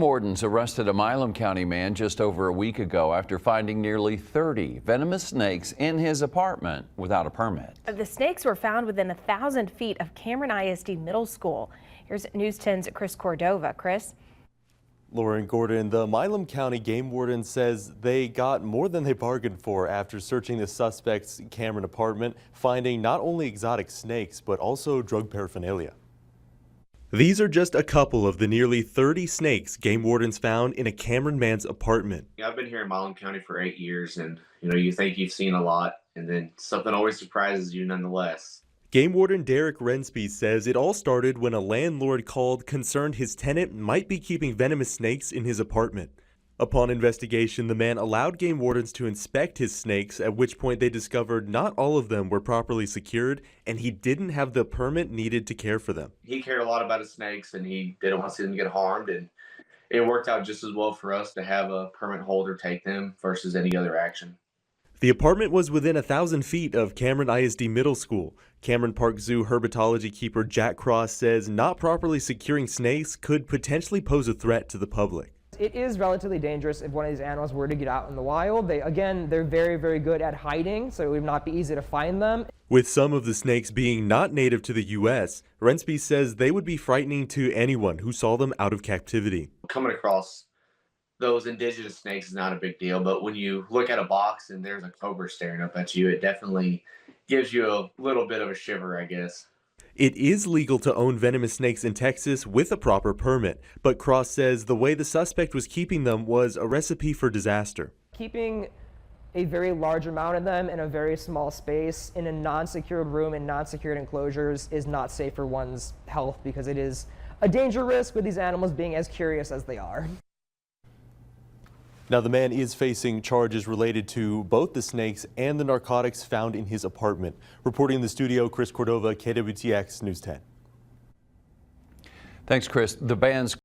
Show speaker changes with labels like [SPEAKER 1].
[SPEAKER 1] Wardens arrested a Milam County man just over a week ago after finding nearly 30 venomous snakes in his apartment without a permit.
[SPEAKER 2] The snakes were found within 1,000 feet of Cameron ISD Middle School. Here's News 10's Chris Cordova. Chris?
[SPEAKER 3] Lauren Gordon, the Milam County Game Warden says they got more than they bargained for after searching the suspect's Cameron apartment, finding not only exotic snakes, but also drug paraphernalia. These are just a couple of the nearly 30 snakes game wardens found in a Cameron man's apartment.
[SPEAKER 4] I've been here in Milam County for 8 years, and you think you've seen a lot, and then something always surprises you nonetheless.
[SPEAKER 3] Game Warden Rennspies says it all started when a landlord called concerned his tenant might be keeping venomous snakes in his apartment. Upon investigation, the man allowed game wardens to inspect his snakes, at which point they discovered not all of them were properly secured, and he didn't have the permit needed to care for them.
[SPEAKER 4] He cared a lot about his snakes, and he didn't want to see them get harmed, and it worked out just as well for us to have a permit holder take them versus any other action.
[SPEAKER 3] The apartment was within 1,000 feet of Cameron ISD Middle School. Cameron Park Zoo herpetology keeper Jack Cross says not properly securing snakes could potentially pose a threat to the public.
[SPEAKER 5] It is relatively dangerous if one of these animals were to get out in the wild. They're very, very good at hiding, so it would not be easy to find them.
[SPEAKER 3] With some of the snakes being not native to the U.S., Rennspies says they would be frightening to anyone who saw them out of captivity.
[SPEAKER 4] Coming across those indigenous snakes is not a big deal, but when you look at a box and there's a cobra staring up at you, it definitely gives you a little bit of a shiver, I guess.
[SPEAKER 3] It is legal to own venomous snakes in Texas with a proper permit, but Cross says the way the suspect was keeping them was a recipe for disaster.
[SPEAKER 5] Keeping a very large amount of them in a very small space in a non-secured room in non-secured enclosures is not safe for one's health, because it is a danger risk with these animals being as curious as they are.
[SPEAKER 3] Now, the man is facing charges related to both the snakes and the narcotics found in his apartment. Reporting in the studio, Chris Cordova, KWTX News 10.
[SPEAKER 1] Thanks, Chris. The band's